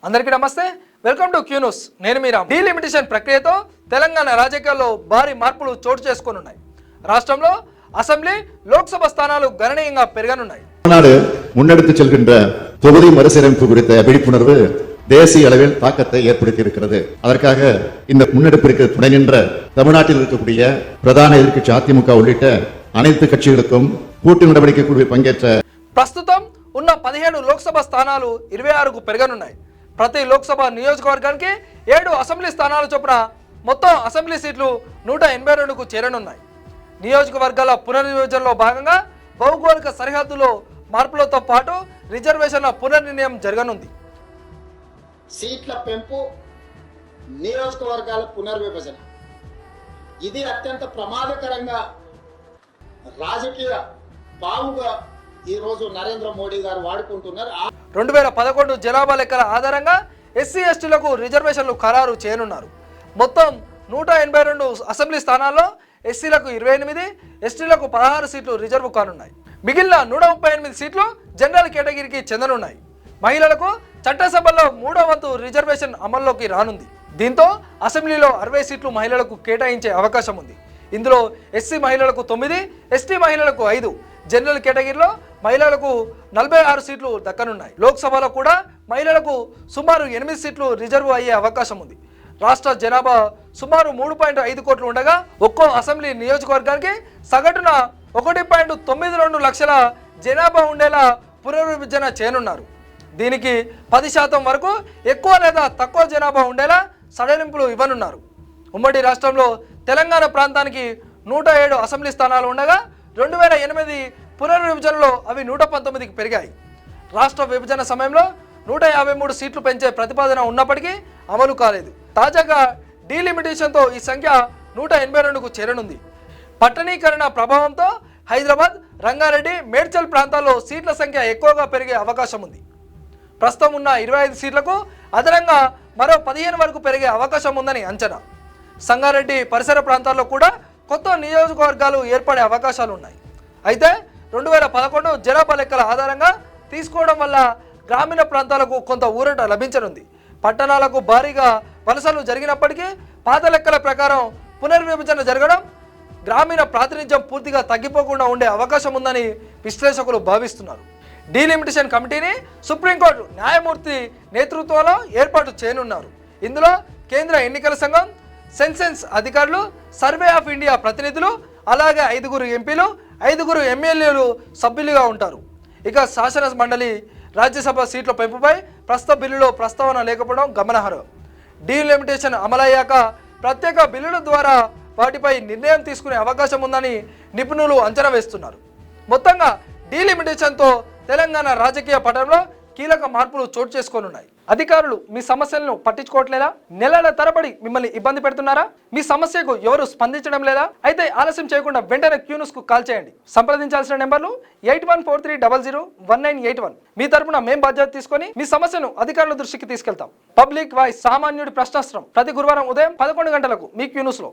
అందరికీ నమస్తే, welcome to Q news. నేను మీ రామ్. డీలిమిటేషన్ ప్రక్రియతో తెలంగాణ రాజకీయాల్లో భారీ మార్పులు చోటు చేసుకోనున్నాయి. రాష్ట్రంలో అసెంబ్లీ, లోక్సభ స్థానాలు గణనీయంగా పెరగనున్నాయి. முன்னெடுத்து செல்கின்ற தொகுதி மறுசீரமைப்பு குறித்த விழிப்புணர்வு தேசிய அளவில் தாக்கத்தை ஏற்படுத்தி இருக்கிறது. அதற்காக இந்த முன்னெடுப்பிற்கு துணை நின்ற தமிழ்நாட்டில் இருக்கக்கூடிய பிரதான எதிர்க்கட்சி அதிமுக உள்ளிட்ட அனைத்து கட்சிகளுக்கும் கூட்டு நடவடிக்கை குழுவில் பங்கேற்ற ప్రస్తుతం ఉన్న 17 లోక్సభ స్థానాలు 26కు పెరగనున్నాయి. ప్రతి లోక్సభ నియోజకవర్గానికి 7 అసెంబ్లీ స్థానాల చొప్పున మొత్తం అసెంబ్లీ సీట్లు 182కు చేరనున్నాయి. నియోజకవర్గాల పునర్విభజనలో భాగంగా భౌగోళిక సరిహద్దులో మార్పులతో పాటు రిజర్వేషన్ల పునర్నిర్ణయం జరగనుంది. సీట్ల పెంపు, నియోజకవర్గాల పునర్విభజన ఇది అత్యంత ప్రమాదకరంగా రాజకీయ పావుగా ఈ రోజు నరేంద్ర మోడీ గారు వాడుకుంటున్నారు. 2011 జనాభా లెక్కల ఆధారంగా ఎస్సీ ఎస్టీలకు రిజర్వేషన్లు ఖరారు చేయనున్నారు. మొత్తం 182 అసెంబ్లీ స్థానాల్లో ఎస్సీలకు 28, ఎస్టీలకు 16 సీట్లు రిజర్వ్ కానున్నాయి. మిగిలిన 138 సీట్లు జనరల్ కేటగిరీకి చెందనున్నాయి. మహిళలకు చట్టసభల్లో 3వ వంతు రిజర్వేషన్ అమల్లోకి రానుంది. దీంతో అసెంబ్లీలో 60 సీట్లు మహిళలకు కేటాయించే అవకాశం ఉంది. ఇందులో ఎస్సీ మహిళలకు 9, ఎస్టీ మహిళలకు 5, జనరల్ కేటగిరీలో మహిళలకు 46 సీట్లు దక్కనున్నాయి. లోక్సభలో కూడా మహిళలకు సుమారు 8 సీట్లు రిజర్వ్ అయ్యే అవకాశం ఉంది. రాష్ట్ర జనాభా సుమారు 3.5 కోట్లు ఉండగా ఒక్కో అసెంబ్లీ నియోజకవర్గానికి సగటున 1.92 లక్షల జనాభా ఉండేలా పునర్విభజన చేయనున్నారు. దీనికి 10% వరకు ఎక్కువ లేదా తక్కువ జనాభా ఉండేలా సడలింపులు ఇవ్వనున్నారు. ఉమ్మడి రాష్ట్రంలో తెలంగాణ ప్రాంతానికి 107 అసెంబ్లీ స్థానాలు ఉండగా 2008 పునర్విభజనలో అవి 119కి పెరిగాయి. రాష్ట్ర విభజన సమయంలో 153 సీట్లు పెంచే ప్రతిపాదన ఉన్నప్పటికీ అమలు కాలేదు. తాజాగా డీలిమిటేషన్తో ఈ సంఖ్య 182కు చేరనుంది. పట్టణీకరణ ప్రభావంతో హైదరాబాద్, రంగారెడ్డి, మేడ్చల్ ప్రాంతాల్లో సీట్ల సంఖ్య ఎక్కువగా పెరిగే అవకాశం ఉంది. ప్రస్తుతం ఉన్న 25 సీట్లకు అదనంగా మరో 15 వరకు పెరిగే అవకాశం ఉందని అంచనా. సంగారెడ్డి పరిసర ప్రాంతాల్లో కూడా కొత్త నియోజకవర్గాలు ఏర్పడే అవకాశాలు ఉన్నాయి. అయితే 2011 జనాభా లెక్కల ఆధారంగా తీసుకోవడం వల్ల గ్రామీణ ప్రాంతాలకు కొంత ఊరట లభించనుంది. పట్టణాలకు భారీగా వలసలు జరిగినప్పటికీ పాత లెక్కల ప్రకారం పునర్విభజన జరగడం గ్రామీణ ప్రాతినిధ్యం పూర్తిగా తగ్గిపోకుండా ఉండే అవకాశం ఉందని విశ్లేషకులు భావిస్తున్నారు. డీలిమిటేషన్ కమిటీని సుప్రీంకోర్టు న్యాయమూర్తి నేతృత్వంలో ఏర్పాటు చేయనున్నారు. ఇందులో కేంద్ర ఎన్నికల సంఘం, సెన్సెన్స్ అధికారులు, సర్వే ఆఫ్ ఇండియా ప్రతినిధులు, అలాగే 5 ఎంపీలు, 5 ఎమ్మెల్యేలు సభ్యులుగా ఉంటారు. ఇక శాసన మండలి, రాజ్యసభ సీట్ల పెంపుపై ప్రస్తుత బిల్లులో ప్రస్తావన లేకపోవడం గమనార్హం. డీలిమిటేషన్ అమలయ్యాక ప్రత్యేక బిల్లుల ద్వారా వాటిపై నిర్ణయం తీసుకునే అవకాశం ఉందని నిపుణులు అంచనా వేస్తున్నారు. మొత్తంగా డీలిమిటేషన్తో తెలంగాణ రాజకీయ పటంలో కీలక మార్పులు చోటు చేసుకోనున్నాయి. అధికారులు మీ సమస్యలను పట్టించుకోవట్లేదా? నెలల తరబడి మిమ్మల్ని ఇబ్బంది పెడుతున్నారా? మీ సమస్యకు ఎవరు స్పందించడం లేదా? అయితే ఆలస్యం చేయకుండా వెంటనే క్యూ న్యూస్ కు కాల్ చేయండి. సంప్రదించాల్సిన నెంబర్లు 8143001981. మీ తరపున మేం బాధ్యత తీసుకొని మీ సమస్యను అధికారుల దృష్టికి తీసుకెళ్తాం. పబ్లిక్ వాయిస్, సామాన్యుడి ప్రశ్నాస్త్రం, ప్రతి గురువారం ఉదయం 11 గంటలకు మీ క్యూ న్యూస్ లో.